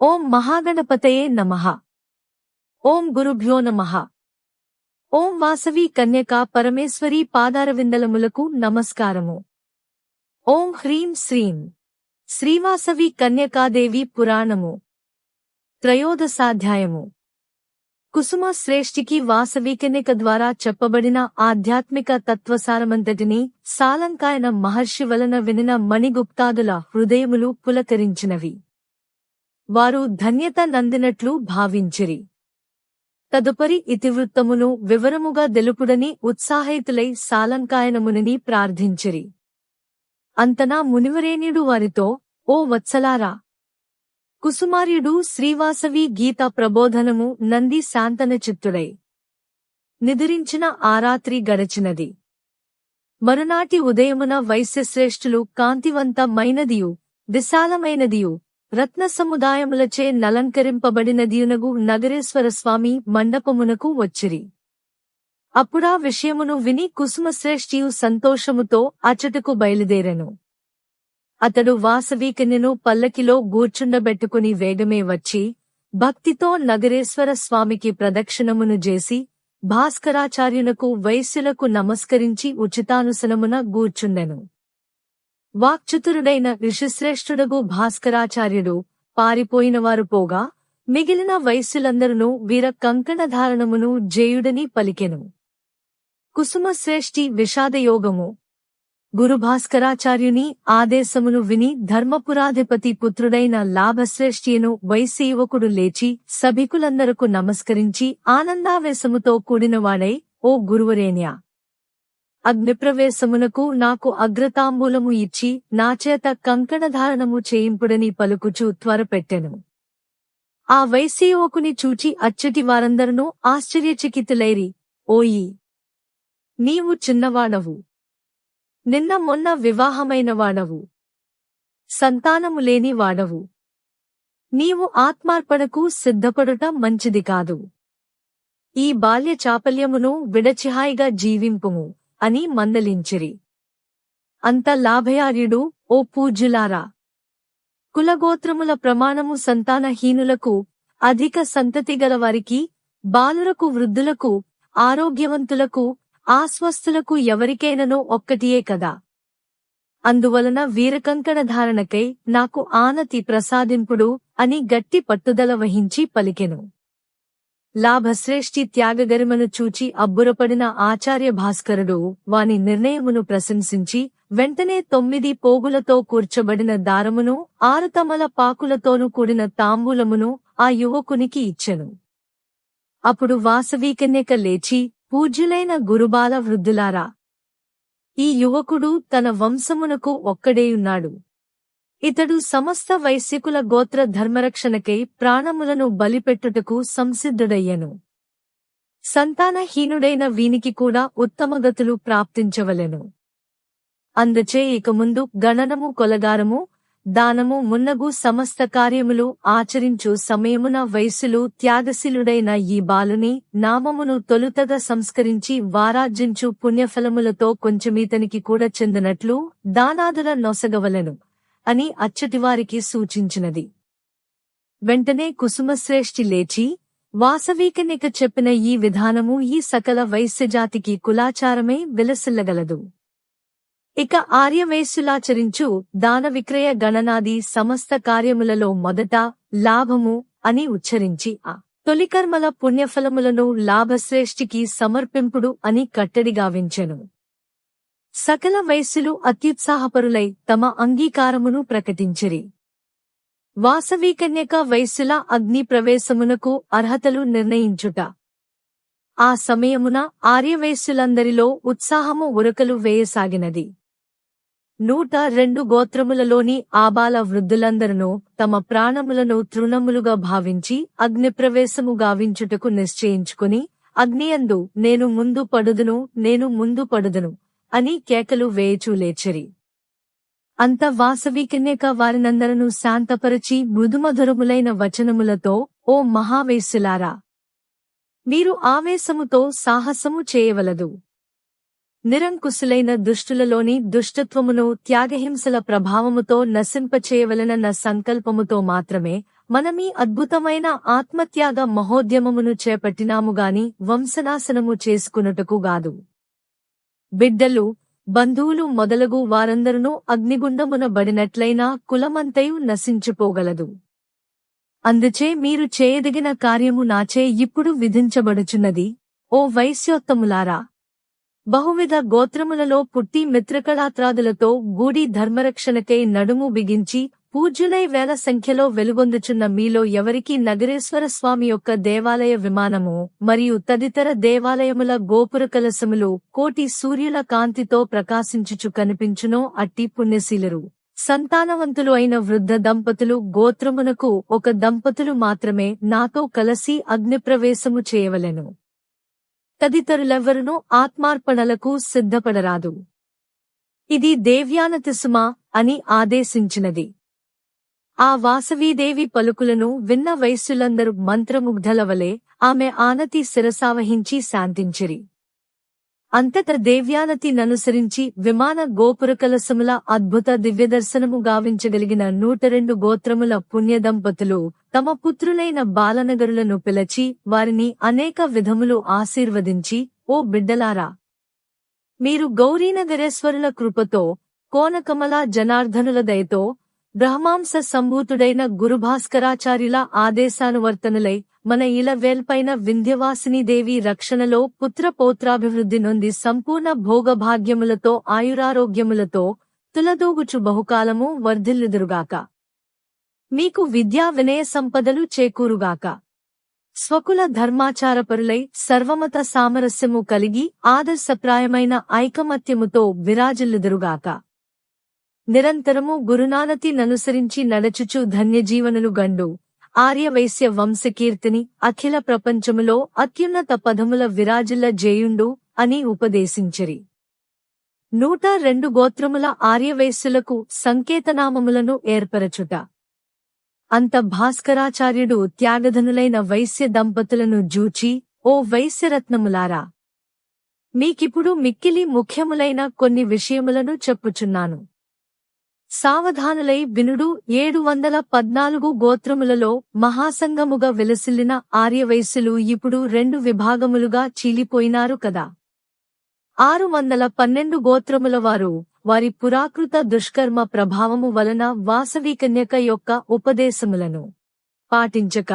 ఓం మహాగణపతయే నమః. ఓం గురుభ్యో నమః. ఓం వాసవి కన్యకా పరమేశ్వరీ పాదారవిందలములకు నమస్కారము. ఓం హ్రీం శ్రీం శ్రీవాసవి కన్యకాదేవి పురాణము త్రయోదశాధ్యాయము. కుసుమ శ్రేష్ఠికి వాసవి కన్యక ద్వారా చెప్పబడిన ఆధ్యాత్మిక తత్వసారమంతటినీ సాలంకాయన మహర్షి వలన వినిన మణిగుప్తాదుల హృదయములు పులకరించినవి. వారు ధన్యత నందినట్లు భావించిరి. తదుపరి ఇతివృత్తమును వివరముగా దెలుపుడని ఉత్సాహితులై సాలంకాయన మునిని ప్రార్థించిరి. అంతనా మునివరేణ్యుడు వారితో, ఓ వత్సలారా, కుసుమార్యుడు శ్రీవాసవి గీత ప్రబోధనము నంది శాంతనచిత్తుడై నిదురించిన ఆ రాత్రి గడచినది. మరునాటి ఉదయమున వైశ్యశ్రేష్ఠులు కాంతివంతమైనదియు విశాలమైనదియు రత్న సముదాయములచే నలంకరింపబడినదియునగు నగరేశ్వరస్వామి మండపమునకు వచ్చిరి. అప్పుడా విషయమును విని కుసుమశ్రేష్ఠియు సంతోషముతో అచటకు బయలుదేరెను. అతడు వాసవి కన్యను పల్లకిలో గూర్చుండబెట్టుకుని వేగమే వచ్చి భక్తితో నగరేశ్వర స్వామికి ప్రదక్షిణమును చేసి భాస్కరాచార్యునకు వైశ్యులకు నమస్కరించి ఉచితానుసనమున గూర్చుండెను. వాక్చుతురుడైన ఋషిశ్రేష్ఠుడగు భాస్కరాచార్యుడు పారిపోయినవారు పోగా మిగిలిన వైశ్యులందరూ వీర కంకణధారణమును జేయుడని పలికెను. కుసుమశ్రేష్ఠి విషాదయోగము. గురుభాస్కరాచార్యుని ఆదేశమును విని ధర్మపురాధిపతి పుత్రుడైన లాభశ్రేష్ఠియను వైశ్యయువకుడు లేచి సభికులందరకు నమస్కరించి ఆనందావేశముతో కూడినవాడై, ఓ గురువరేణ్యా, అగ్నిప్రవేశమునకు నాకు అగ్రతాంబూలము ఇచ్చి నాచేత కంకణధారణము చేయింపుడని పలుకుచూ త్వరపెట్టెను. ఆ వైశ్యయువకుని చూచి అచ్చటి వారందరూ ఆశ్చర్యచకితులైరి, ఓయి, నీవు చిన్నవాడవు, నిన్న మొన్న వివాహమైనవాడవు, సంతానము లేని వాడవు, నీవు ఆత్మార్పణకు సిద్ధపడుట మంచిది కాదు. ఈ బాల్య చాపల్యమును విడచిహాయిగా జీవింపుము అని మందలించిరి. అంత లాభయార్యుడు, ఓ పూజ్యులారా, కులగోత్రముల ప్రమాణము సంతానహీనులకు, అధిక సంతతి గలవారికి, బాలురకు, వృద్ధులకు, ఆరోగ్యవంతులకు, ఆస్వస్థులకు ఎవరికైననో ఒక్కటియే కదా. అందువలన వీరకంకణధారణకై నాకు ఆనతి ప్రసాదింపుడు అని గట్టి పట్టుదల వహించి పలికెను. లాభశ్రేష్ఠి త్యాగగరిమను చూచి అబ్బురపడిన ఆచార్య భాస్కరుడు వాని నిర్ణయమును ప్రశంసించి వెంటనే 9 పోగులతో కూర్చబడిన దారమును 6 తమల పాకులతోనూ కూడిన తాంబూలమును ఆ యువకునికి ఇచ్చెను. అప్పుడు వాసవి కన్యక లేచి, పూజ్యులైన గురుబాల వృద్ధులారా, ఈ యువకుడు తన వంశమునకు ఒక్కడేయున్నాడు. ఇతడు సమస్త వైశ్యకుల గోత్ర ధర్మరక్షణకై ప్రాణములను బలిపెట్టుటకు సంసిద్ధుడయ్యను. సంతానహీనుడైన వీనికి కూడా ఉత్తమగతులు ప్రాప్తించవలెను. అందుచే ఇక ముందు గణనము, కొలగారము, దానము మున్నగు సమస్త కార్యములు ఆచరించు సమయమున వైశ్యులు త్యాగశీలుడైన ఈ బాలుని నామమును తొలుతగా సంస్కరించి వారార్జించు పుణ్యఫలములతో కొంచెమీతనికి కూడా చెందినట్లు దానాదుల నొసగవలెను అని అచ్చటివారికి సూచించినది. వెంటనే కుసుమశ్రేష్ఠి లేచి, వాసవి కన్యక చెప్పిన ఈ విధానము ఈ సకల వైశ్యజాతికి కులాచారమే విలసిల్లగలదు. ఇక ఆర్యవైశ్యులాచరించు దాన విక్రయ గణనాది సమస్త కార్యములలో మొదట లాభము అని ఉచ్చరించి ఆ తొలికర్మల పుణ్యఫలములను లాభశ్రేష్ఠికి సమర్పింపుడు అని కట్టడిగావించెను. సకల వైశ్యులు అత్యుత్సాహపరులై తమ అంగీకారమును ప్రకటించిరి. వాసవి కన్యక వైశ్యుల అగ్ని ప్రవేశమునకు అర్హతలు నిర్ణయించుట. ఆ సమయమున ఆర్యవైశ్యులందరిలో ఉత్సాహము ఉరకలు వేయసాగినది. 102 గోత్రములలోని ఆబాల వృద్ధులందరూ తమ ప్రాణములను తృణములుగా భావించి అగ్నిప్రవేశము గావించుటకు నిశ్చయించుకుని, అగ్నియందు నేను ముందు పడుదును, నేను ముందు పడుదును అని కేకలు వేయచూ లేచిరి. అంత వాసవి కన్యక వారినందరను శాంతపరచి మృదుమధురములైన వచనములతో, ఓ మహావేశ్యులారా, మీరు ఆవేశముతో సాహసము చేయవలదు. నిరంకుశులైన దుష్టులలోని దుష్టత్వమును త్యాగహింసల ప్రభావముతో నశింపచేయవలనన్న సంకల్పముతో మాత్రమే మనమీ అద్భుతమైన ఆత్మత్యాగ మహోద్యమమును చేపట్టినాముగాని వంశనాశనము చేసుకునుటకుగాదు. బిడ్డలు, బంధువులు మొదలగు వారందరునూ అగ్నిగుండమున బడినట్లయినా కులమంతయు నశించిపోగలదు. అందుచే మీరు చేయదగిన కార్యము నాచే ఇప్పుడు విధించబడుచున్నది. ఓ వైశ్యోత్తములారా, బహువిధ గోత్రములలో పుట్టి మిత్రకళాత్రాదులతో గూడి ధర్మరక్షణకై నడుము బిగించి పూజ్యులై వేల సంఖ్యలో వెలుగొందుచున్న మీలో ఎవరికి నగరేశ్వర స్వామి యొక్క దేవాలయ విమానము మరియు తదితర దేవాలయముల గోపుర కలశములు కోటి సూర్యుల కాంతితో ప్రకాశించుచు కనిపించునో అట్టి పుణ్యశీలరు, సంతానవంతులు అయిన వృద్ధ దంపతులు గోత్రమునకు ఒక దంపతులు మాత్రమే నాతో కలసి అగ్నిప్రవేశము చేయవలెను. తదితరులెవ్వరునూ ఆత్మార్పణలకు సిద్ధపడరాదు. ఇది దేవ్యానతిసుమా అని ఆదేశించినది. ఆ వాసవీదేవి పలుకులను విన్న వైశ్యులందరూ మంత్రముగ్ధలవలే ఆమె ఆనతి శిరసావహించి శాంతించిరి. అంతట దేవ్యానతి ననుసరించి విమాన గోపురకలశముల అద్భుత దివ్యదర్శనము గావించగలిగిన 102 గోత్రముల పుణ్యదంపతులు తమ పుత్రులైన బాలనగరులను పిలచి వారిని అనేక విధములు ఆశీర్వదించి, ఓ బిడ్డలారా, మీరు గౌరీనగరేశ్వరుల కృపతో, కోనకమల జనార్దనుల దయతో, బ్రహ్మాంస సంభూతుడైన గురుభాస్కరాచార్యుల ఆదేశానువర్తనులై మన ఇల వేల్పైన వింధ్యవాసినీదేవి రక్షణలో పుత్రపౌత్రాభివృద్ధి నొంది సంపూర్ణ భోగభాగ్యములతో ఆయురారోగ్యములతో తులదూగుచు బహుకాలము వర్ధిల్లుదురుగాక. మీకు విద్యా వినయ సంపదలు చేకూరుగాక. స్వకుల ధర్మాచారపరులై సర్వమత సామరస్యము కలిగి ఆదర్శప్రాయమైన ఐకమత్యముతో విరాజిల్లుదురుగాక. నిరంతరము గురునానతి ననుసరించి నడచుచు ధన్యజీవనులు గండు ఆర్యవైశ్య వంశకీర్తిని అఖిల ప్రపంచములో అత్యున్నత పదముల విరాజిల్ల జేయుండు అని ఉపదేశించిరి. 102 గోత్రముల ఆర్యవైశ్యులకు సంకేతనామములను ఏర్పరచుట. అంత భాస్కరాచార్యుడు త్యాగధనులైన వైశ్య దంపతులను జూచి, ఓ వైశ్యరత్నములారా, మీకిప్పుడు మిక్కిలి ముఖ్యములైన కొన్ని విషయములను చెప్పుచున్నాను. సావధానులై వినుడు. 714 గోత్రములలో మహాసంగముగా విలసిల్లిన ఆర్యవైశ్యులు ఇప్పుడు 2 విభాగములుగా చీలిపోయినారు కదా. 612 గోత్రముల వారు వారి పురాకృత దుష్కర్మ ప్రభావము వలన వాసవీకన్యక యొక్క ఉపదేశములను పాటించక,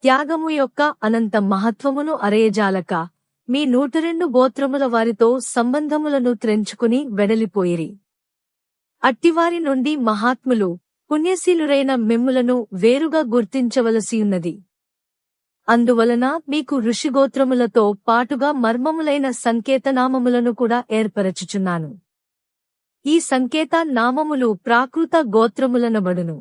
త్యాగము యొక్క అనంత మహత్వమును అరేయజాలక, మీ 102 గోత్రముల వారితో సంబంధములను త్రెంచుకుని వెడలిపోయిరి. అట్టివారి నుండి మహాత్ములు, పుణ్యశీలురైన మిమ్ములను వేరుగా గుర్తించవలసియున్నది. అందువలన మీకు ఋషిగోత్రములతో పాటుగా మర్మములైన సంకేతనామములను కూడా ఏర్పరచుచున్నాను. ఈ సంకేత నామములు ప్రాకృత గోత్రములనబడును.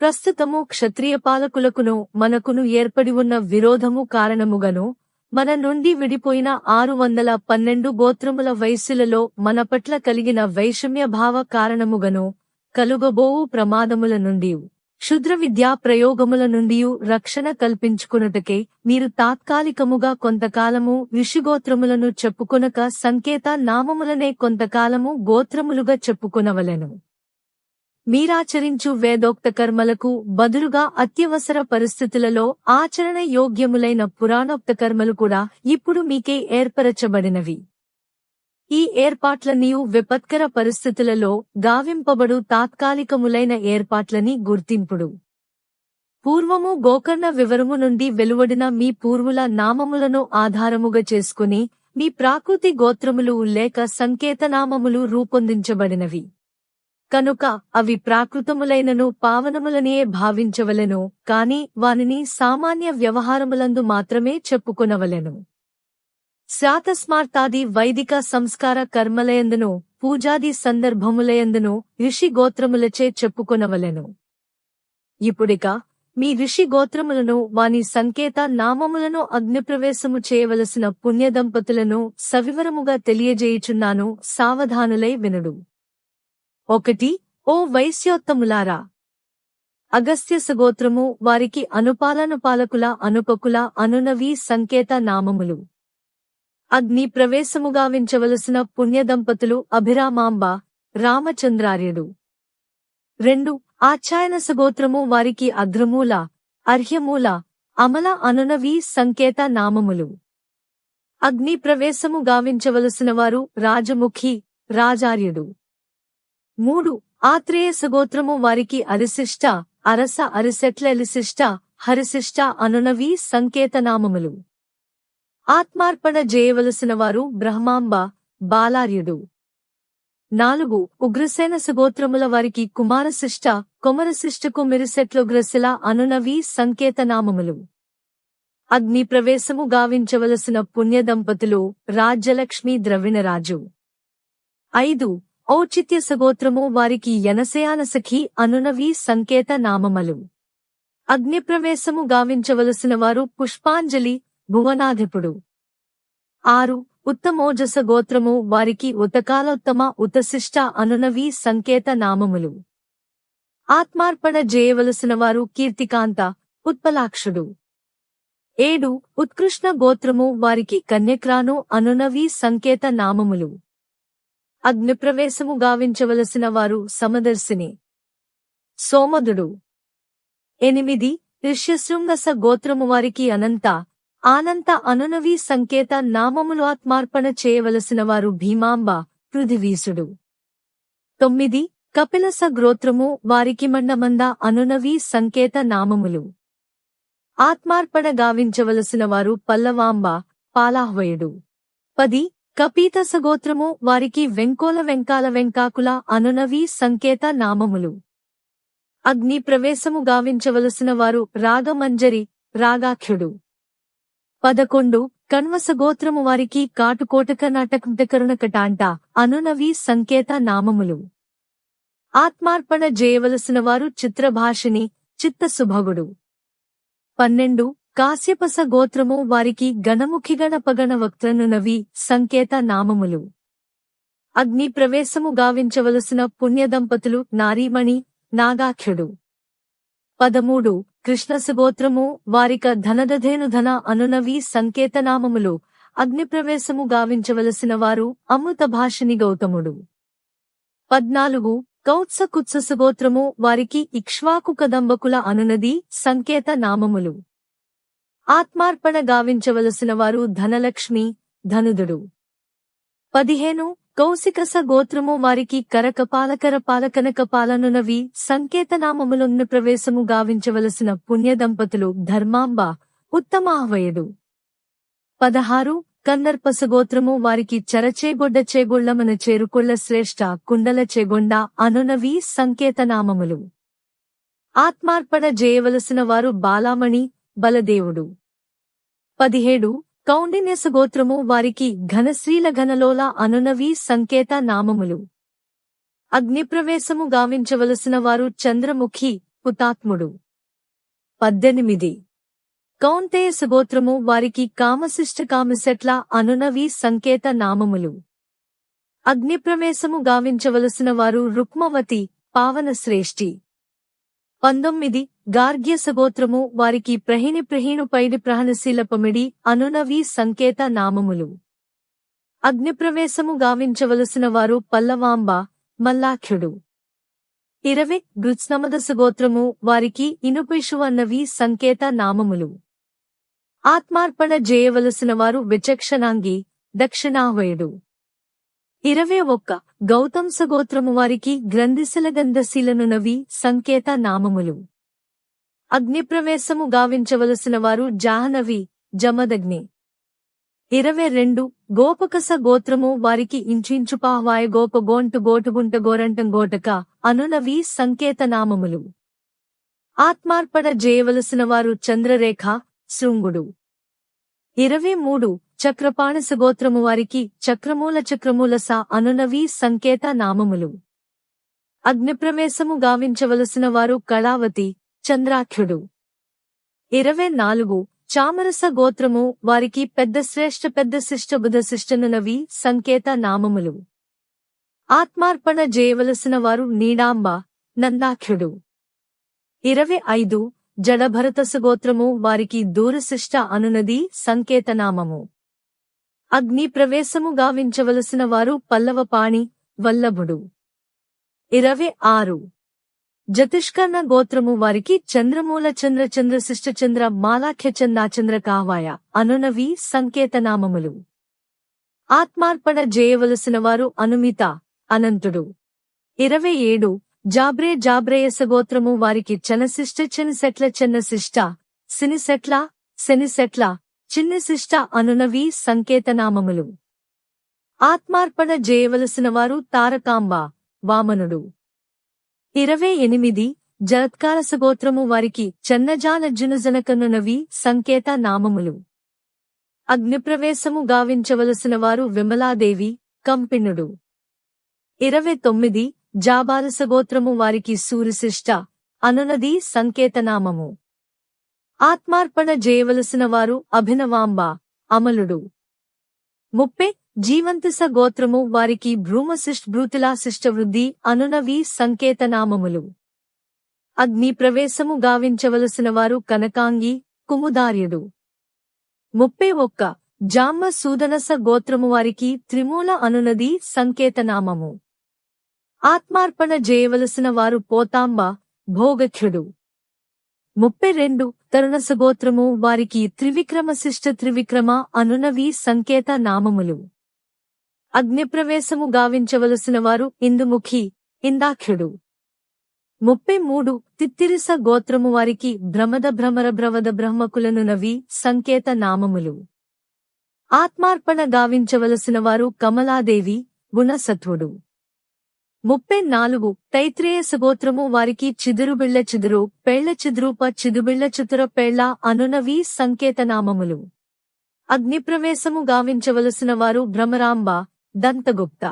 ప్రస్తుతము క్షత్రియ పాలకులకును మనకును ఏర్పడి ఉన్న విరోధము కారణముగను మన నుండి విడిపోయిన 612 గోత్రముల వైశ్యులలో మన పట్ల కలిగిన వైషమ్య భావ కారణముగను కలుగబోవు ప్రమాదముల నుండియు క్షుద్ర విద్యా ప్రయోగముల నుండియు రక్షణ కల్పించుకొనుటకే మీరు తాత్కాలికముగా కొంతకాలము ఋషిగోత్రములను చెప్పుకొనక సంకేత నామములనే కొంతకాలము గోత్రములుగా చెప్పుకొనవలెను. మీరాచరించు వేదోక్త కర్మలకు బదులుగా అత్యవసర పరిస్థితులలో ఆచరణ యోగ్యములైన పురాణోక్త కర్మలు కూడా ఇప్పుడు మీకే ఏర్పరచబడినవి. ఈ ఏర్పాట్లనియు విపత్కర పరిస్థితులలో గావింపబడు తాత్కాలికములైన ఏర్పాట్లని గుర్తింపుడు. పూర్వము గోకర్ణ వివరము నుండి వెలువడిన మీ పూర్వుల నామములను ఆధారముగా చేసుకుని మీ ప్రాకృతి గోత్రములు లేక సంకేతనామములు రూపొందించబడినవి. కనుక అవి ప్రాకృతములైనను పావనములనియే భావించవలెను, కాని వానిని సామాన్య వ్యవహారములందు మాత్రమే చెప్పుకొనవలెను. శాతస్మార్తాది వైదిక సంస్కార కర్మలయందును పూజాది సందర్భములయందును ఋషి గోత్రములచే చెప్పుకొనవలెను. ఇప్పుడిక మీ ఋషి గోత్రములను వాని సంకేత నామములను అగ్నిప్రవేశము చేయవలసిన పుణ్యదంపతులను సవివరముగా తెలియజేయుచున్నాను, సావధానులై వినుడు. 1. ఓ వైశ్యోత్తములారా, అగస్త్యసగోత్రము వారికి అనుపాలనుపాలకుల అనుపకుల అనునవి సంకేత నామములు. అగ్ని ప్రవేశము గావించవలసిన పుణ్యదంపతులు అభిరామాంబ, రామచంద్రార్యుడు. 2 ఆచ్ఛాయనస గోత్రము వారికి అగ్రమూల, అర్హ్యమూల, అమల అనునవి సంకేత నామములు. అగ్ని ప్రవేశము గావించవలసిన వారు రాజముఖి, రాజార్యుడు. 3 ఆత్రేయస గోత్రము వారికి అరిశిష్ట, అరస, అరిసెట్ల, ఎలిశిష్ట, హరిశిష్ట అనునవి సంకేతనామములు. ఆత్మార్పణ చేయవలసిన వారు బ్రహ్మాంబ, బాలార్యుడు. 4 ఉగ్రసేనస గోత్రముల వారికి కుమారశిష్ట, కొమరశిష్టకు మిరిసెట్లుగ్రశిల అనునవి సంకేతనామములు. అగ్ని ప్రవేశము గావించవలసిన పుణ్యదంపతులు రాజ్యలక్ష్మి, ద్రవిణరాజు. 5 ఔచిత్యస గోత్రము వారికి యనసయానసఖి అనునవి సంకేత నామములు. అగ్నిప్రవేశము గావించవలసిన వారు పుష్పాంజలి, భువనాధిపుడు. 6 ఉత్తమోజస గోత్రము వారికి ఉతకాలోత్తమ, ఉతశిష్ట అనునవి సంకేత నామములు. ఆత్మార్పణ చేయవలసిన వారు కీర్తికాంత, ఉత్పలాక్షుడు. 7 ఉత్కృష్ణ గోత్రము వారికి కన్యక్రాను అనునవి సంకేత నామములు. అగ్నిప్రవేశము గావించవలసిన వారు సమదర్శిని, సోమదుడు. 8 ఋష్యశృంగస గోత్రము వారికి అనంత, ఆనంత అనునవి సంకేత నామములు. ఆత్మార్పణ చేయవలసిన వారు భీమాంబ, పృథివీసుడు. 9 కపిలస గోత్రము వారికి మండమంద అనునవి సంకేత నామములు. ఆత్మార్పణ గావించవలసిన వారు పల్లవాంబ, పాలాహ్వయుడు. 10 కపీతస గోత్రము వారికి వెంకోల, వెంకాల, వెంకాకుల అనునవి సంకేత నామములు. అగ్ని ప్రవేశము గావించవలసిన వారు రాగమంజరి, రాగాఖ్యుడు. 11 కణ్వస గోత్రము వారికి కాటుకోటక, నాటకంటకరుణకటాంట అనునవి సంకేత నామములు. ఆత్మార్పణ చేయవలసిన వారు చిత్రభాషిని, చిత్తసుభగుడు. 12 కాశ్యపస గోత్రము వారికి గణముఖి, గణపగణ వక్త్రనునవి సంకేత నామములు. అగ్ని ప్రవేశము గావించవలసిన పుణ్యదంపతులు నారీమణి, నాగాఖ్యుడు. 13 కృష్ణస గోత్రము వారిక ధనదధేనుధన అనునవి సంకేతనామములు. అగ్నిప్రవేశము గావించవలసిన వారు అమృతభాషిని, గౌతముడు. 14 కౌత్స కుత్సస గోత్రము వారికి ఇక్ష్వాకు, కదంబకుల అనునది సంకేత నామములు. ఆత్మార్పణ గావించవలసిన వారు ధనలక్ష్మి, ధనుదుడు. 15 కౌశికస గోత్రము వారికి కరకపాలకర, పాలకనకపాలనునవి సంకేతనామములను. ప్రవేశము గావించవలసిన పుణ్యదంపతులు ధర్మాంబ, ఉత్తమాహ్వయుడు. 16 కన్నర్పస గోత్రము వారికి చరచేగొడ్డ, చేగొళ్లమన, చేరుకొళ్ల, శ్రేష్ఠ, కుండల, చేగొండ అనునవి సంకేతనామములు. ఆత్మార్పణ చేయవలసిన వారు బాలామణి, బలదేవుడు. 17 కౌండిన్యస గోత్రము వారికి ఘనశ్రీల, ఘనలోల అనునవి సంకేత నామములు. అగ్నిప్రవేశము గావించవలసిన వారు చంద్రముఖి, హుతాత్ముడు. 18 కౌంతేయస గోత్రము వారికి కామశిష్ట, కామశెట్ల అనునవి సంకేత నామములు. అగ్నిప్రవేశము గావించవలసిన వారు రుక్మవతి, పావనశ్రేష్ఠి. 19 గార్గ్యస గోత్రము వారికి ప్రహిణి, ప్రహీణు, పైడి, ప్రహణశీలపమిడి అనునవి సంకేత నామములు. అగ్నిప్రవేశము గావించవలసిన వారు పల్లవాంబ, మల్లాఖ్యుడు. 20 గృత్స్నమదస గోత్రము వారికి ఇనుపిషు అన్నవి సంకేత నామములు. ఆత్మార్పణ చేయవలసిన వారు విచక్షణాంగి, దక్షిణాహ్వయుడు. 21 గౌతంస గోత్రము వారికి గ్రంథిశల, గంధశీలనునవి సంకేత నామములు. అగ్నిప్రవేశము గావించవలసిన వారు జాహ్నవి, జమదగ్ని. 22 గోపకస గోత్రము వారికి ఇంచించుపాహ్వాయ, గోప, గోంటు, గోటుగుంట, గోరంటం, గోటక అనునవి సంకేత నామములు. ఆత్మార్పణ చేయవలసిన వారు చంద్రరేఖ, శృంగుడు. 23 చక్రపాణస గోత్రము వారికి చక్రమూల, చక్రమూలస అనునవి సంకేత నామములు. అగ్నిప్రవేశము గావించవలసిన వారు కళావతి, చంద్రాఖ్యుడు. 24 చామరస గోత్రము వారికి పెద్ద శ్రేష్ఠ, పెద్ద శిష్ట, బుధ శిష్టనునవి సంకేత నామములు. ఆత్మార్పణ చేయవలసిన వారు నీడాంబ, నందాఖ్యుడు. 25 జడభరతస గోత్రము వారికి దూరశిష్ట అనునది సంకేతనామము. అగ్ని ప్రవేశము గావించవలసిన వారు పల్లవపాణి వల్లభుడు. 26 జతిష్కర్ణ గోత్రము వారికి చంద్రమూల చంద్ర చంద్రశిష్ట చంద్ర మాలాఖ్య చందాచంద్ర కావాయ అనునవి సంకేతనామములు. ఆత్మార్పణ చేయవలసిన వారు అనుమిత అనంతుడు. 27 జాబ్రే జాబ్రేయస గోత్రము వారికి చనశిష్ట చెనిసెట్ల చెన్నశిష్ట సినిసెట్ల శనిసెట్ల చిన్నశిష్ట అనునవి సంకేతనామములు. ఆత్మార్పణ చేయవలసిన వారు తారకాంబ వామనుడు. 28 జరత్కారస గోత్రము వారికి చన్నజానజ్జునజనకనునవి సంకేత నామములు. అగ్నిప్రవేశము గావించవలసిన వారు విమలాదేవి కంపినుడు. 29 జాబారస గోత్రము వారికి సూరిశిష్ట అనునది సంకేతనామము. ఆత్మార్పణ చేయవలసిన వారు అభినవాంబ అమలుడు. 30 జీవంతస గోత్రము వారికి భ్రూమశిష్ట భృతిలాశిష్ట వృద్ధి అనునవి సంకేతనామములు. అగ్ని ప్రవేశము గావించవలసిన వారు కనకాంగి కుముదార్యుడు. 31 జామ్మ సూదనస గోత్రము వారికి త్రిమూల అనునది సంకేతనామము. ఆత్మార్పణ చేయవలసిన వారు పోతాంబ భోగఖ్యుడు. 32 తరుణస గోత్రము వారికి త్రివిక్రమశిష్ట త్రివిక్రమ అనునవి సంకేత నామములు. అగ్నిప్రవేశము గావించవలసిన వారు ఇందుముఖి ఇందాఖ్యుడు. 33 తిత్తిరిస గోత్రము వారికి భ్రమద భ్రమర భ్రవద బ్రహ్మకులనునవి సంకేత నామములు. ఆత్మార్పణ గావించవలసిన వారు కమలాదేవి గుణసత్వుడు. 34 తైత్రేయస గోత్రము వారికి చిదురుబిళ్ల చిదురు పెళ్ల చిదురూప చిదుబిళ్ల చితుర పెళ్ల అనునవి సంకేతనామములు. అగ్నిప్రవేశము గావించవలసిన వారు భ్రమరాంబ దంతగుప్త.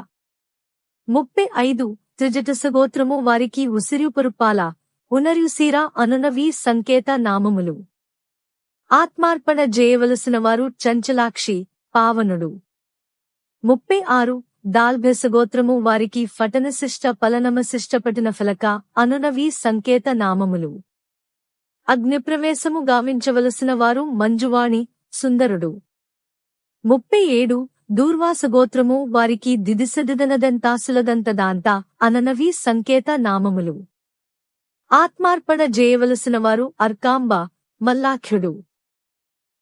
35 త్రిజటస గోత్రము వారికి ఉసిరిపురుపాల ఉనర్యుసీర అనునవి సంకేత నామములు. ఆత్మార్పణ చేయవలసిన వారు చంచలాక్షి పావనుడు. 36 దాల్భెస గోత్రము వారికి ఫటనశిష్ట పలనమశిష్ట పటిన ఫలక అనునవి సంకేత నామములు. అగ్నిప్రవేశము గావించవలసిన వారు మంజువాణి సుందరుడు. 37 దూర్వాస గోత్రము వారికి దిదిసదిదనదంతాసులదంతదాంత అననవి సంకేత నామములు. ఆత్మార్పణ చేయవలసిన వారు అర్కాంబ మల్లాఖ్యుడు.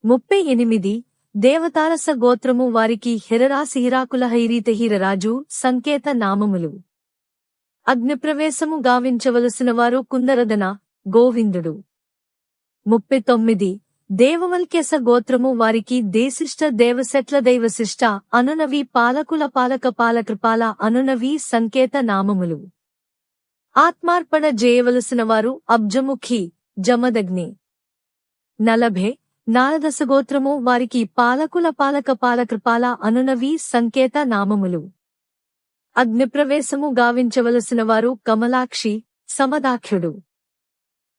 38 దేవతారస గోత్రము వారికి హిరరాసి హిరాకుల హైరీత హీరరాజు సంకేత నామములు. అగ్నిప్రవేశము గావించవలసిన వారు కుందరదన గోవిందుడు. 39 దేవవల్క్యస గోత్రము వారికి దేశిష్ట దేవశెట్ల దైవశిష్ట అనునవి పాలకుల పాలక పాలకృపాల అనునవి సంకేత నామములు. ఆత్మార్పణ చేయవలసిన వారు అబ్జముఖి జమదగ్ని. 40 నారదస గోత్రము వారికి పాలకుల పాలక పాలకృపాల అనునవి సంకేత నామములు. అగ్నిప్రవేశము గావించవలసిన వారు కమలాక్షి సమదాఖ్యుడు.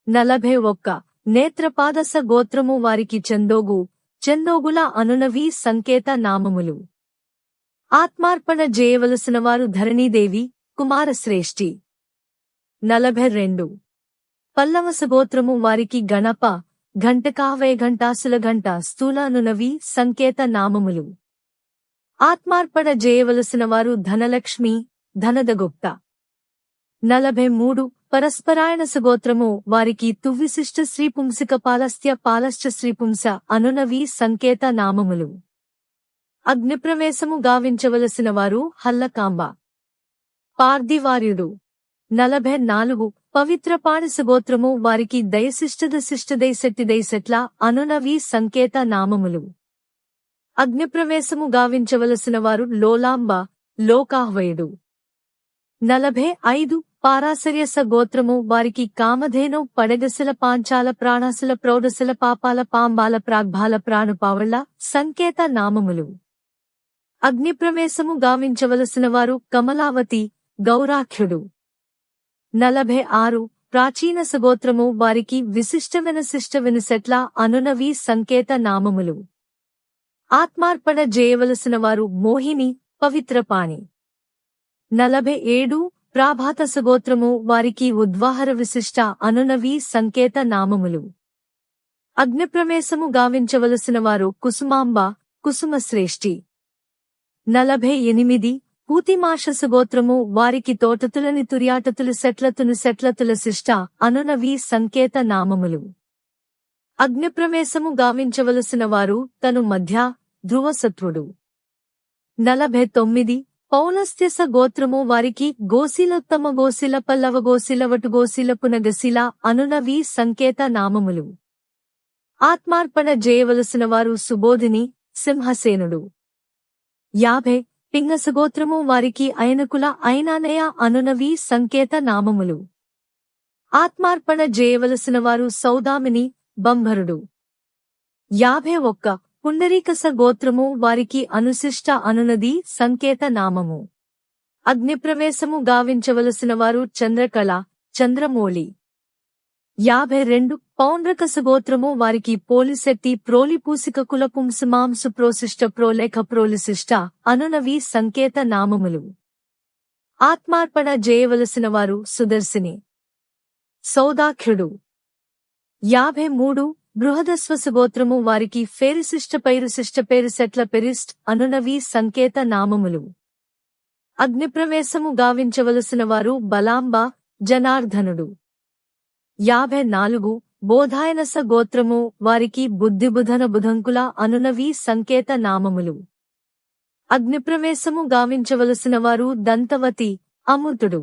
41 నేత్రపాదస గోత్రము వారికి చందోగు చందోగుల అనునవి సంకేత నామములు. ఆత్మార్పణ చేయవలసిన వారు ధరణీదేవి కుమారశ్రేష్ఠి. 42 పల్లవస గోత్రము వారికి గణప ఘంటకావయ ఘంటాసుల ఘంట స్థూల అనునవి సంకేత నామములు. ఆత్మార్పణ చేయవలసిన వారు ధనలక్ష్మి ధనదగుప్త. 43 పరస్పరాయణస గోత్రము వారికి తువ్విశిష్ట శ్రీపుంసిక పాలస్త్య పాలశ్చ శ్రీపుంస అనునవి సంకేత నామములు. అగ్నిప్రవేశము గావించవలసిన వారు హల్లకాంబ పార్థివార్యుడు. 44 పవిత్ర పాణిస గోత్రము వారికి దయశిష్టదశిష్టదైశెట్టిదైశెట్ల అనునవి సంకేత నామములు. అగ్నిప్రవేశము గావించవలసిన వారు లోలాంబ లోకాహ్వయుడు. 45 పారాశర్యస గోత్రము వారికి కామధేను పడగశల పాంచాల ప్రాణాసుల ప్రౌఢశల పాపాల పాంబాల ప్రాగ్భాల ప్రాణుపావళ్ల సంకేత నామములు. అగ్నిప్రవేశము గావించవలసిన వారు కమలావతి గౌరాఖ్యుడు. 46 ప్రాచీన సగోత్రము వారికి విశిష్ట వినిసెట్ల అనునవి సంకేత నామములు. ఆత్మార్పణ చేయవలసిన వారు మోహిని పవిత్రపాణి. 47 ప్రాభాత సగోత్రము వారికి ఉద్వాహర విశిష్ట అనునవి సంకేత నామములు. అగ్నిప్రవేశము గావించవలసిన వారు కుసుమాంబ కుసుమశ్రేష్ఠి. 48 పూతిమాషసు గోత్రము వారికి తోటతులని తుర్యాటతులు సెట్లతుల శిష్ట అనునవి సంకేత నామములు. అగ్నిప్రవేశము గావించవలసిన వారు తను మధ్య ధ్రువసత్వుడు. 49 పౌలస్త్యస గోత్రము వారికి గోశీలోత్తమ గోశీల పల్లవ గోశీలవటు గోశీల పునగశీల అనునవి సంకేత నామములు. ఆత్మార్పణ చేయవలసిన వారు సుబోధిని సింహసేనుడు. 50 పింగసగోత్రము వారికి అయనకుల అయినానయ అనునవి సంకేత నామములు. ఆత్మార్పణ చేయవలసిన వారు సౌదామిని బంభరుడు. 51 పుండరీకస గోత్రము వారికి అనుశిష్ట అనునది సంకేత నామము. అగ్నిప్రవేశము గావించవలసిన వారు చంద్రకళ చంద్రమౌళి. 52 పౌండ్రకస గోత్రము వారికి పోలిశెట్టి ప్రోలిపూసిక కులపుంసమాంసు ప్రోశిష్ట ప్రోలేఖ ప్రోలిశిష్ట అనునవి సంకేత నామములు. ఆత్మార్పణ చేయవలసిన వారు సుదర్శిని సౌదాఖ్యుడు. 53 బృహదస్వసు గోత్రము వారికి ఫేరిశిష్ట పైరుశిష్ట పేరుసెట్ల పెరిస్ట్ అనునవి సంకేత నామములు. అగ్నిప్రవేశము గావించవలసిన వారు బలాంబ జనార్దనుడు. 54 బోధాయనస గోత్రము వారికి బుద్ధిబుధన బుధంకుల అనునవి సంకేత నామములు. అగ్నిప్రవేశము గావించవలసిన వారు దంతవతి అమృతుడు.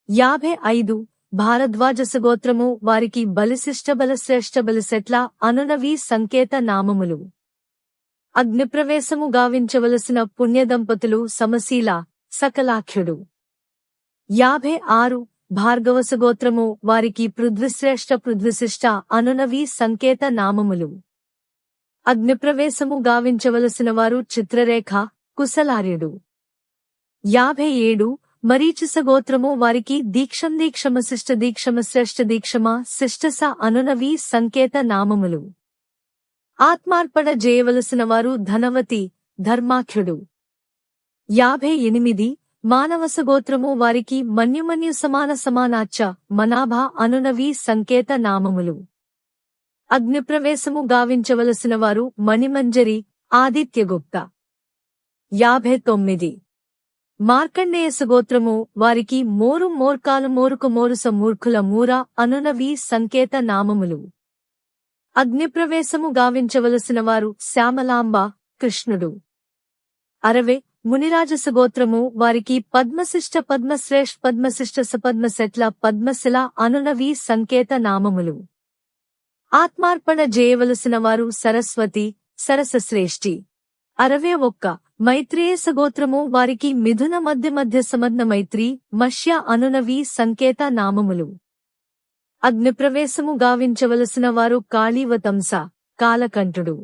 55 భారద్వాజస గోత్రము వారికి బలిశిష్ట బలశ్రేష్ఠ బలిసెట్ల అనునవి సంకేత నామములు. అగ్నిప్రవేశము గావించవలసిన పుణ్యదంపతులు సమశీల సకలాఖ్యుడు. 56 భార్గవస గోత్రము వారికి పృథ్విశ్రేష్ఠ పృథ్విశిష్ట అనునవి సంకేత నామములు. అగ్నిప్రవేశము గావించవలసిన వారు చిత్రరేఖ కుశలార్యుడు. 57 మరీచిస గోత్రము వారికి దీక్షమశిష్ట దీక్షమశ్రేష్ఠ దీక్షమ శిష్టస అనునవి సంకేత నామములు. ఆత్మార్పణ చేయవలసిన వారు ధనవతి ధర్మాఖ్యుడు. 58 మానవస గోత్రము వారికి మన్యుమన్యు సమానాచ్చ మనాభ అనునవి సంకేత నామములు. అగ్నిప్రవేశము గావించవలసిన వారు మణిమంజరి ఆదిత్యగుప్త. 59 మార్కండేయస గోత్రము వారికి మోరు మోర్కాలు మోరుక మోరుస మూర్ఖుల మూర అనునవి సంకేత నామములు. అగ్నిప్రవేశము గావించవలసిన వారు శ్యామలాంబ కృష్ణుడు. 60 మునిరాజస గోత్రము వారికి పద్మశిష్ట పద్మశ్రేష్ఠ పద్మశిష్ట సపద్మశెట్ల పద్మశిల అనునవి సంకేత నామములు. ఆత్మార్పణ చేయవలసిన వారు సరస్వతి సరసశ్రేష్ఠి. 61 మైత్రేయస గోత్రము వారికి మిథున మధ్య సమర్థ మైత్రి మష్య అనునవి సంకేత నామములు. అగ్నిప్రవేశము గావించవలసిన వారు కాళీవతంస కాలకంఠుడు.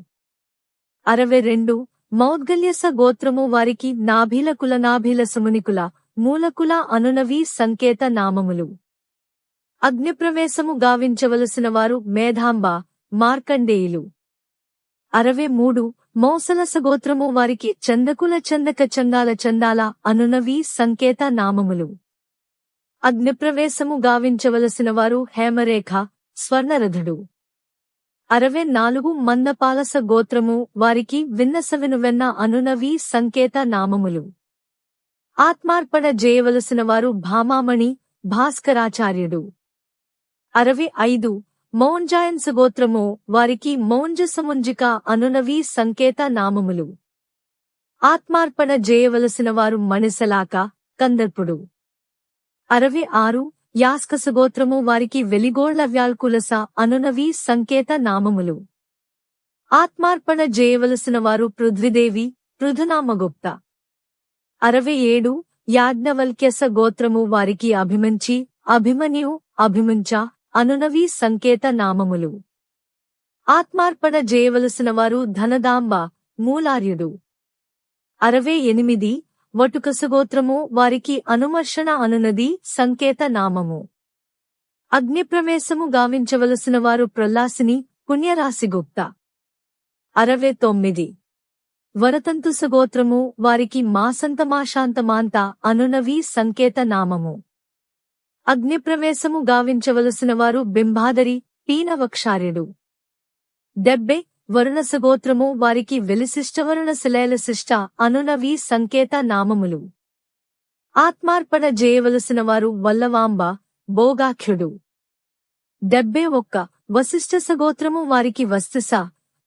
62 మౌద్గల్యస గోత్రము వారికి నాభీల సుమునికుల మూలకుల అనునవి సంకేత నామములు. అగ్నిప్రవేశము గావించవలసిన వారు మేధాంబ మార్కండేయులు. 63 మౌసలస గోత్రము వారికి చందకుల చందక చందాల అనునవి సంకేత నామములు. అగ్నిప్రవేశము గావించవలసిన వారు హేమరేఖ స్వర్ణరథుడు. 64 మందపాలస గోత్రము వారికి విన్నసవినువెన్న అనునవి సంకేత నామములు. ఆత్మార్పణ చేయవలసిన వారు భామామణి భాస్కరాచార్యుడు. 65 మౌంజాయన్స గోత్రము వారికి మౌంజసముంజిక అనునవి సంకేత నామములు. ఆత్మార్పణ చేయవలసిన వారు మణిసలాక కందర్పుడు. 66 యాస్కస గోత్రము వారికి వెలిగోళ్ల వ్యాల్కులస అనునవి సంకేత నామములు. ఆత్మార్పణ చేయవలసిన వారు పృథ్వీదేవి పృథునామగుప్త. 67 యాజ్ఞవల్క్యస గోత్రము వారికి అభిమంచి అభిమన్యు అభిముంచ అనునవి సంకేత నామములు. ఆత్మార్పణ చేయవలసిన వారు ధనదాంబ మూలార్యుడు. 68 వటుకసగోత్రము వారికి అనుమర్షణ అనునది సంకేత నామము. అగ్నిప్రవేశము గావించవలసిన వారు ప్రల్లాసిని పుణ్యరాశిగుప్త. 69 వరతంతుసగోత్రము వారికి మాసంతమాశాంతమాంత అనునవి సంకేత నామము. అగ్నిప్రవేశము గావించవలసిన వారు బింబాదరి పీనవక్షార్యుడు. 70 వరుణ సగోత్రము వారికి వెలిశిష్టవరుణ శిలేలశిష్ట అనునవి సంకేత నామములు. ఆత్మార్పణ చేయవలసిన వారు వల్లవాంబ, భోగాఖ్యుడు. 71 వశిష్ఠ సగోత్రము వారికి వస్తుస,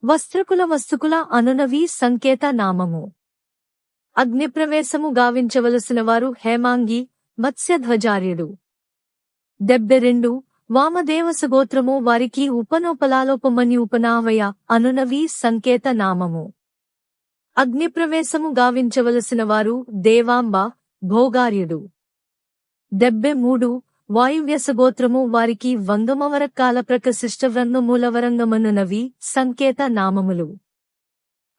వస్త్రకుల వస్తుకుల అనునవి సంకేత నామము. అగ్నిప్రవేశము గావించవలసిన వారు హేమాంగి, మత్స్యధ్వజార్యుడు. 72 వామదేవ సగోత్రము వారికి ఉపనోపలాలోపమని ఉపనావయ అనునవి సంకేత నామము. అగ్నిప్రవేశము గావించవలసిన వారు దేవాంబ, భోగార్యుడు. 73 వాయువ్య సగోత్రము వారికి వంగమవరకాల ప్రకశిష్టవ్రంగమూలవరంగమనునవి సంకేత నామములు.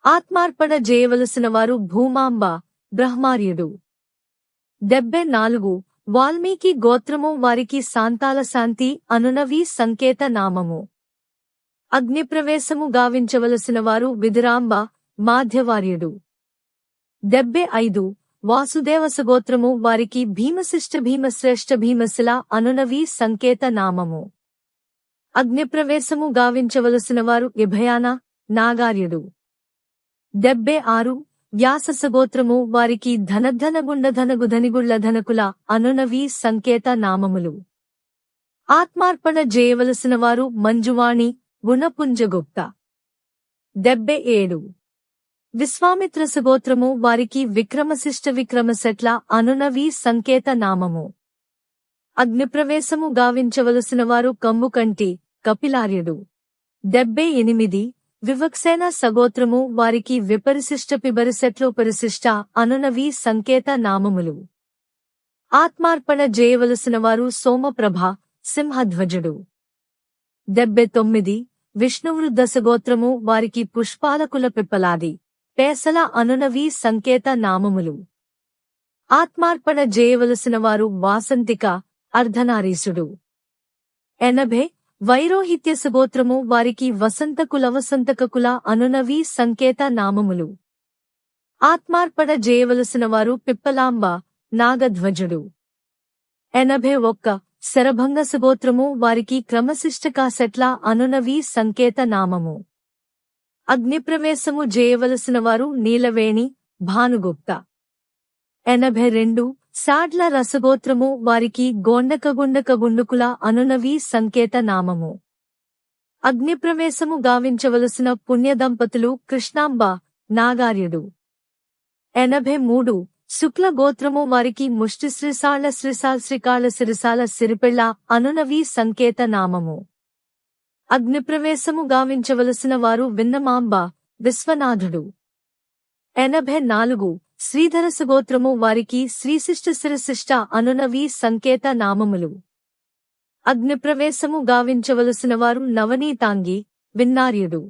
ఆత్మార్పణ చేయవలసిన వారు భూమాంబ, బ్రహ్మార్యుడు. 74 వాల్మీకి గోత్రము వారికి శాంతాల శాంతి అనునవి సంకేత నామము. అగ్నిప్రవేశము గావించవలసిన వారు విదురాంబ, మాధ్యవార్యుడు. 75 వాసుదేవ సగోత్రము వారికి భీమశిష్ట భీమశ్రేష్ఠ భీమశిల అనునవి సంకేత నామము. అగ్నిప్రవేశము గావించవలసిన వారు ఇభయాన, నాగార్యుడు. 76 వ్యాస సగోత్రము వారికి ధనగుండధనగుధనిగుళ్ల అనునవి సంకేత నామములు. ఆత్మార్పణ చేయవలసిన వారు మంజువాణి, గుణపుంజగుప్త. 77 విశ్వామిత్ర సగోత్రము వారికి విక్రమశిష్ట విక్రమశెట్ల అనునవి సంకేత నామము. అగ్నిప్రవేశము గావించవలసిన వారు కమ్ముకంటి, కపిలార్యుడు. 78 వివక్సేన సగోత్రము వారికి విపరిశిష్ట పిబరిశెట్లోపరిశిష్ట అనునవి సంకేత నామములు. ఆత్మార్పణ చేయవలసిన వారు సోమప్రభ, సింహధ్వజుడు. 79 విష్ణువృద్ధ సగోత్రము వారికి పుష్పాలకుల పిప్పలాది, పేసల అనునవి సంకేత నామములు. ఆత్మార్పణ చేయవలసిన వారు వాసంతిక, అర్ధనారీసుడు. 80 వైరోహిత్య సగోత్రము వారికి వసంతకుల అనునవి సంకేత నామములు. ఆత్మార్పణ చేయవలసిన వారు పిప్పలాంబ, నాగధ్వజుడు. 81 శరభంగ సగోత్రము వారికి క్రమశిష్టకాశెట్ల అనునవి సంకేత నామము. అగ్నిప్రవేశము చేయవలసిన వారు నీలవేణి, భానుగుప్త. 82 సాడ్ల రసగోత్రము వారికి గోండకగుండకగుండుకుల అనునవి సంకేత నామము. అగ్నిప్రవేశము గావించవలసిన పుణ్యదంపతులు కృష్ణాంబ, నాగార్యుడు. 83 శుక్ల గోత్రము వారికి ముష్టి శ్రీసాళ్ల శ్రీకాళ సిరిసాల సిరిపెళ్ల అనునవి సంకేత నామము. అగ్నిప్రవేశము గావించవలసిన వారు విన్నమాంబ, విశ్వనాథుడు. 84 శ్రీధర సగోత్రము వారికి శ్రీశిష్ట శిరశిష్ట అనునవి సంకేత నామములు. అగ్నిప్రవేశము గావించవలసిన వారు నవనీతాంగి, విన్నార్యుడు.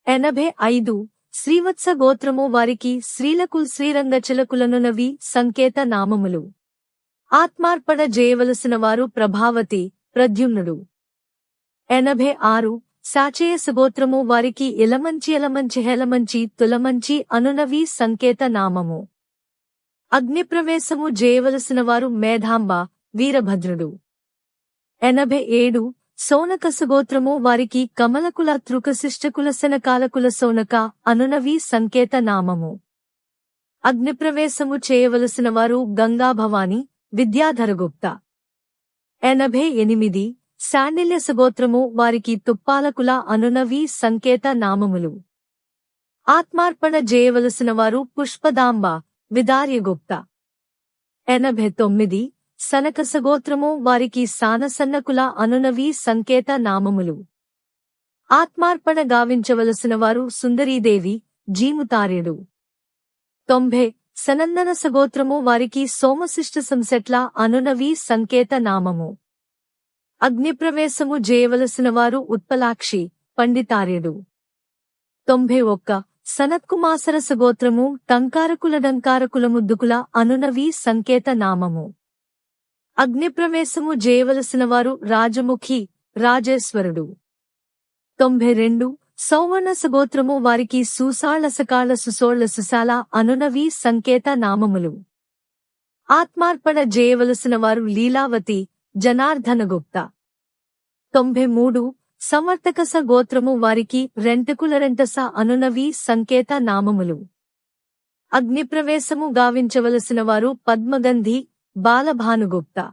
85 శ్రీవత్స గోత్రము వారికి శ్రీలకుల్ శ్రీరంగ చిలకులనునవి సంకేత నామములు. ఆత్మార్పణ చేయవలసిన వారు ప్రభావతి, ప్రద్యుమ్నుడు. 86 శాచేయ సగోత్రము వారికి ఇలమంచి హేలమంచి తులమంచి అనునవి సంకేత నామము. అగ్నిప్రవేశము చేయవలసిన వారు మేధాంబ, వీరభద్రుడు. 87 సౌనక సగోత్రము వారికి కమలకుల త్రుకశిష్టకుల శనకాలకుల సౌనక అనునవి సంకేత నామము. అగ్నిప్రవేశము చేయవలసిన వారు గంగాభవాని, విద్యాధరగుప్త. 88 శాండిల్య సగోత్రము వారికి తుప్పాలకుల అనునవి సంకేత నామములు. ఆత్మార్పణ చేయవలసిన వారు పుష్పదాంబ, విదార్యగుప్త. 89 సనక సగోత్రము వారికి సానసన్నకుల అనునవి సంకేత నామములు. ఆత్మార్పణ గావించవలసిన వారు సుందరీదేవి, జీముతార్యుడు. 90 సనందన సగోత్రము వారికి సోమశిష్ట సంసెట్ల అనునవి సంకేత నామము. అగ్నిప్రవేశము చేయవలసిన వారు ఉత్పలాక్షి, పండితార్యుడు. 91 సనత్కుమాసర సగోత్రము టంకారకుల ముద్దుకుల అనునవి సంకేత నామము. అగ్నిప్రవేశము చేయవలసిన వారు రాజముఖి, రాజేశ్వరుడు. 92 సౌవర్ణ సగోత్రము వారికి సూసాళ్ల సకాళ్ల సుసోళ్ల సుశాల అనునవి సంకేత నామములు. ఆత్మార్పణ చేయవలసిన వారు లీలావతి, జనార్దనగుప్త. 93 సమర్థకస గోత్రము వారికి రెంటకులరెంటస అనునవి సంకేత నామములు. అగ్నిప్రవేశము గావించవలసిన వారు పద్మగంధి, బాలభానుగుప్త.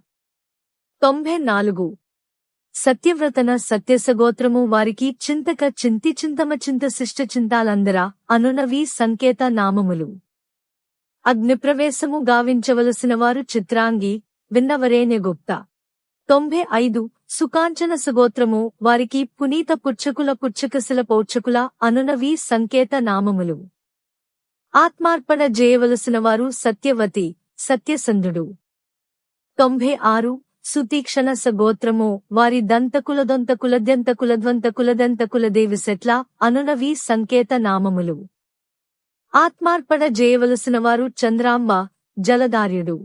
94. సత్యవ్రతన సత్యసగోత్రము వారికి చింతక చింతి చింతమ చింత శిష్ట చింతాలందర అనునవి సంకేత నామములు. అగ్నిప్రవేశము గావించవలసిన వారు చిత్రాంగి, విన్నవరేణ్యగుప్త. 95. సుకాంచన సగోత్రము వారికి పునీత పుచ్చకుల పుచ్చకశిల పౌచ్చకుల అనునవి సంకేత నామములు. ఆత్మార్పణ చేయవలసిన వారు సత్యవతి, సత్యసంధుడు. 96. సుతీక్షణ సగోత్రము వారి దంతకులదొంతకులద్యంతకులద్వంతకులదంతకులదేవిసెట్ల అనునవి సంకేత నామములు. ఆత్మార్పణ చేయవలసిన వారు చంద్రాంబ, జలధార్యుడు.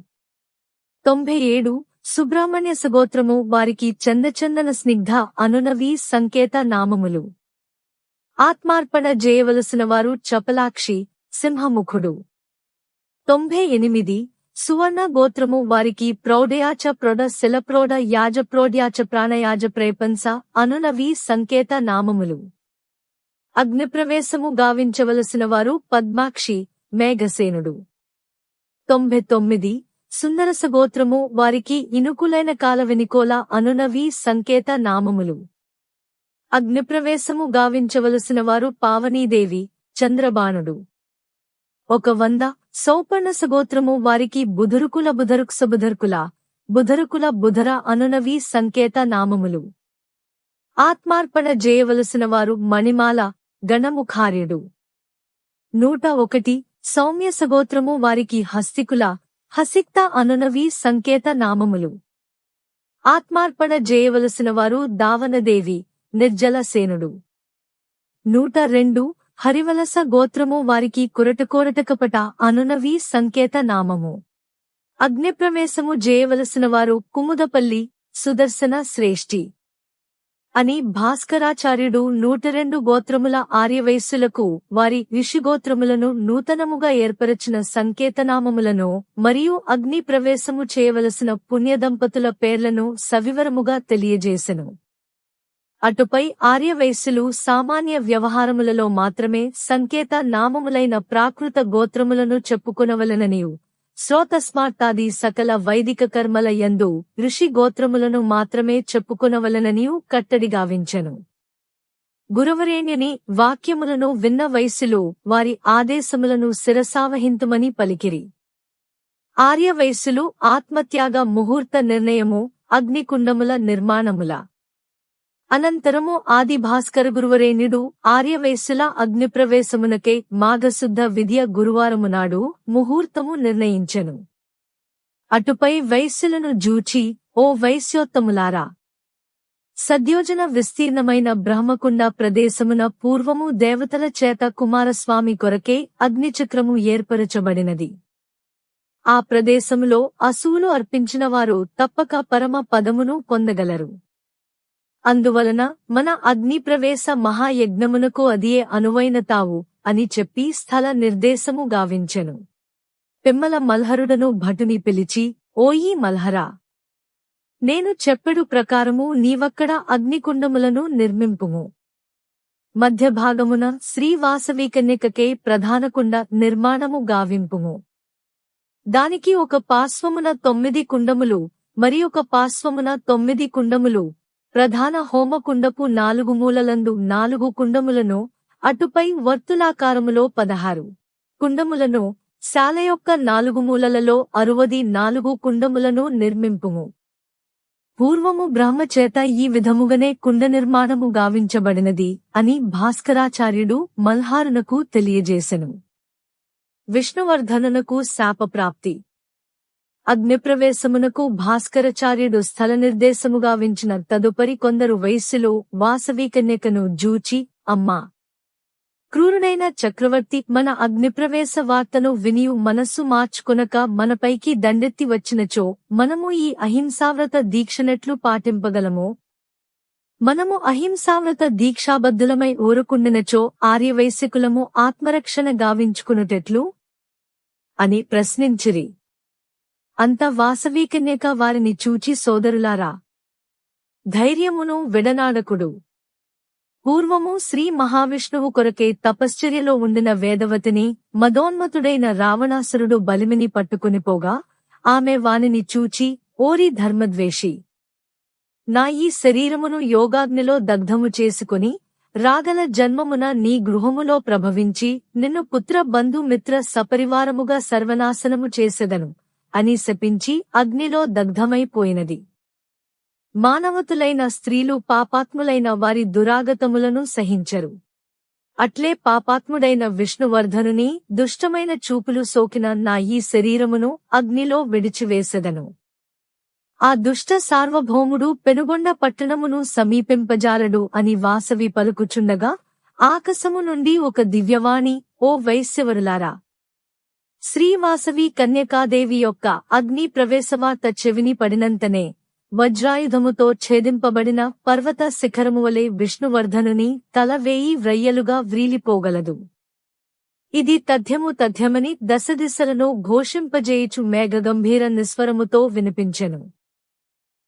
97. సుబ్రహ్మణ్య సగోత్రము వారికి చందచందన స్నిగ్ధ అనునవి సంకేత నామములు. ఆత్మార్పణ చేయవలసిన వారు చపలాక్షి, సింహముఖుడు. 98. సువర్ణ గోత్రము వారికి ప్రౌఢయాచ ప్రొడ శిలప్రోఢ యాజ ప్రోఢ్యాచ ప్రాణయాజ ప్రేపంస అనునవి సంకేత నామములు. అగ్నిప్రవేశము గావించవలసిన వారు పద్మాక్షి, మేఘసేనుడు. 99. సుందరస గోత్రము వారికి ఇనుకులైన కాలవెనికోల అనునవి సంకేత నామములు. అగ్నిప్రవేశము గావించవలసిన వారు పావనీదేవి, చంద్రబాణుడు. 100. సౌపర్ణ సగోత్రము వారికి బుధరుకుల బుధరుకుల బుధర అనునవి సంకేత నామములు. ఆత్మార్పణ చేయవలసిన వారు మణిమాల, గణముఖార్యుడు. 101. సౌమ్య సగోత్రము వారికి హస్తికుల, హసిక్త అనునవి సంకేత నామములు. ఆత్మార్పణ చేయవలసిన వారు దావనదేవి, నిర్జలసేనుడు. 102. హరివలస గోత్రము వారికి కురటకోరటకపట అనునవి సంకేత నామము. అగ్నిప్రవేశము చేయవలసిన వారు కుముదపల్లి, సుదర్శన శ్రేష్ఠి. అని భాస్కరాచార్యుడు 102 గోత్రముల ఆర్యవైశ్యులకు వారి ఋషిగోత్రములను నూతనముగా ఏర్పరచిన సంకేతనామములను మరియు అగ్ని ప్రవేశము చేయవలసిన పుణ్యదంపతుల పేర్లను సవివరముగా తెలియజేసెను. అటుపై ఆర్యవైశ్యులు సామాన్య వ్యవహారములలో మాత్రమే సంకేత నామములైన ప్రాకృత గోత్రములను చెప్పుకొనవలెననియు, శ్రోతస్మార్తాది సకల వైదిక కర్మల యందు ఋషి గోత్రములను మాత్రమే చెప్పుకొనవలెననియు కట్టడిగావించెను. గురువరేణ్యుని వాక్యములను విన్న వైశ్యులు వారి ఆదేశములను శిరసావహింతుమని పలికిరి. ఆర్యవైశ్యులు ఆత్మత్యాగ ముహూర్త నిర్ణయము, అగ్నికుండముల నిర్మాణముల అనంతరము ఆది భాస్కర గురువరేణ్యుడు ఆర్యవైశ్యుల అగ్నిప్రవేశమునకై మాఘశుద్ధ విద్య గురువారమునాడు ముహూర్తము నిర్ణయించెను. అటుపై వైశ్యులను జూచి, ఓ వైశ్యోత్తములారా, సద్యోజన విస్తీర్ణమైన బ్రహ్మకుండ ప్రదేశమున పూర్వము దేవతల చేత కుమారస్వామి కొరకే అగ్నిచక్రము ఏర్పరచబడినది. ఆ ప్రదేశములో అసువులు అర్పించినవారు తప్పక పరమ పదమును పొందగలరు. అందువలన మన అగ్నిప్రవేశ మహాయజ్ఞమునకు అదియే అనువైన తావు అని చెప్పి స్థల నిర్దేశము గావించెను. పిమ్మల మల్హరుడను భటుని పిలిచి, ఓయీ మల్హరా, నేను చెప్పెడు ప్రకారము నీవక్కడ అగ్నికుండములను నిర్మింపుము. మధ్యభాగమున శ్రీవాసవీకన్యకకే ప్రధానకుండ నిర్మాణము గావింపుము. దానికి ఒక పార్శ్వమున 9 కుండములు, మరి ఒక పార్శ్వమున 9 కుండములు, ప్రధాన హోమకుండపు 4 మూలలందు 4 కుండములను, అటుపై వర్తులాకారములో 16 కుండములను, శాల యొక్క 4 మూలలలో 64 కుండములను నిర్మింపుము. పూర్వము బ్రహ్మచేత ఈ విధముగనే కుండ నిర్మాణము గావించబడినది అని భాస్కరాచార్యుడు మల్హారునకు తెలియజేసెను. విష్ణువర్ధనునకు శాపప్రాప్తి. అగ్నిప్రవేశమునకు భాస్కరాచార్యుడు స్థల నిర్దేశముగా వించిన తదుపరి కొందరు వైశ్యులు వాసవీకన్యకను జూచి, అమ్మా, క్రూరుడైన చక్రవర్తి మన అగ్నిప్రవేశ వార్తను వినియు మనస్సు మార్చుకొనక మనపైకి దండెత్తి వచ్చినచో మనము ఈ అహింసావ్రత దీక్షనెట్లు పాటింపగలమో? మనము అహింసావ్రత దీక్షాబద్ధులమై ఊరుకుండినచో ఆర్యవైశ్యకులము ఆత్మరక్షణ గావించుకునుటెట్లు అని ప్రశ్నించిరి. అంత వాసవీకన్యక వారిని చూచి, సోదరులారా, ధైర్యమును విడనాడకుడు. పూర్వము శ్రీ మహావిష్ణువు కొరకే తపశ్చర్యలో ఉండిన వేదవతిని మదోన్మతుడైన రావణాసురుడు బలిమిని పట్టుకునిపోగా ఆమె వానిని చూచి, ఓరి ధర్మద్వేషి! నా ఈ శరీరమును యోగాగ్నిలో దగ్ధము చేసుకుని రాగల జన్మమున నీ గృహములో ప్రభవించి నిన్ను పుత్ర బంధు మిత్ర సపరివారముగా సర్వనాశనము చేసెదను అని శపించి అగ్నిలో దగ్ధమైపోయినది. మానవతులైన స్త్రీలు పాపాత్ములైన వారి దురాగతములను సహించరు. అట్లే పాపాత్ముడైన విష్ణువర్ధనుని దుష్టమైన చూపులు సోకిన నా ఈ శరీరమును అగ్నిలో విడిచివేసెదను. ఆ దుష్ట సార్వభౌముడు పెనుగొండ పట్టణమును సమీపింపజాలడు అని వాసవి పలుకుచుండగా ఆకాశము నుండి ఒక దివ్యవాణి, ఓ వైశ్యవరులారా! శ్రీవాసవి కన్యకాదేవి యొక్క అగ్ని ప్రవేశవార్త చెవిని పడినంతనే వజ్రాయుధముతో ఛేదింపబడిన పర్వత శిఖరము వలె విష్ణువర్ధనుని తల 1000 వ్రయ్యలుగా వ్రీలిపోగలదు. ఇది తథ్యమని దశదిశలను ఘోషింపజేయుచు మేఘగంభీర నిస్వరముతో వినిపించెను.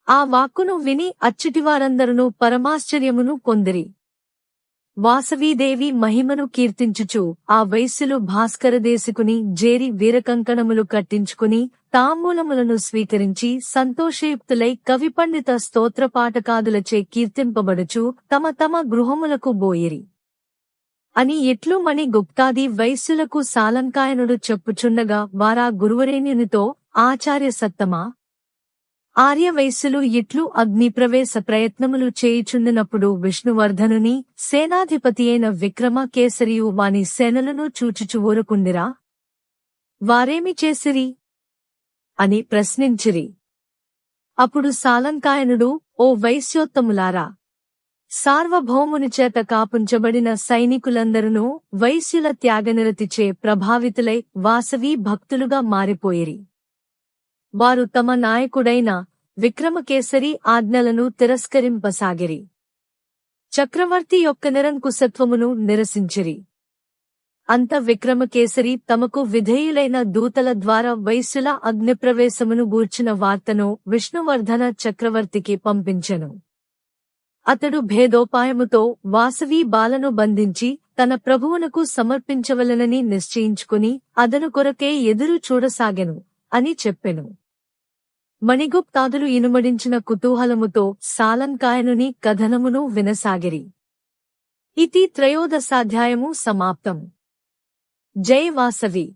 ఆ వాక్కును విని అచ్చటివారందరును పరమాశ్చర్యమును పొందిరి. వాసవీదేవి మహిమను కీర్తించుచు ఆ వైశ్యులు భాస్కరదేశికుని జేరి వీరకంకణములు కట్టించుకుని తాంబూలములను స్వీకరించి సంతోషయుక్తులై కవిపండిత స్తోత్రపాఠకాదులచే కీర్తింపబడుచు తమ తమ గృహములకు బోయిరి అని ఎట్లు మణి గుప్తాది వైశ్యులకు సాలంకాయనుడు చెప్పుచుండగా వారా గురువరేణ్యునితో, ఆచార్య సత్తమా, ఆర్యవైశ్యులు ఇట్లు అగ్నిప్రవేశ ప్రయత్నములు చేయుచుండినప్పుడు విష్ణువర్ధనుని సేనాధిపతియైన విక్రమకేసరియు వాని సేనలను చూచుచు ఊరకుండిరా? వారేమి చేసిరి అని ప్రశ్నించిరి. అప్పుడు సాలంకాయనుడు, ఓ వైశ్యోత్తములారా! సార్వభౌమునిచేత కాపుంచబడిన సైనికులందరూ వైశ్యుల త్యాగనిరతిచే ప్రభావితులై వాసవీ భక్తులుగా మారిపోయిరి. వారు తమ నాయకుడైన విక్రమకేసరి ఆజ్ఞలను తిరస్కరింపసాగిరి. చక్రవర్తి యొక్క నిరంకుశత్వమును నిరసించిరి. అంత విక్రమకేసరి తమకు విధేయులైన దూతల ద్వారా వైశ్యుల అగ్నిప్రవేశమును గూర్చిన వార్తను విష్ణువర్ధన చక్రవర్తికి పంపించెను. అతడు భేదోపాయముతో వాసవీ బాలను బంధించి తన ప్రభువునకు సమర్పించవలెనని నిశ్చయించుకుని అదను కొరకే ఎదురు చూడసాగెను అని చెప్పెను. మణిగుప్తాదులు ఇనుమడించిన కుతూహలముతో సాలంకాయనుని కథనమును వినసాగిరి. ఇతి త్రయోదశాధ్యాయము సమాప్తం. జై వాసవి!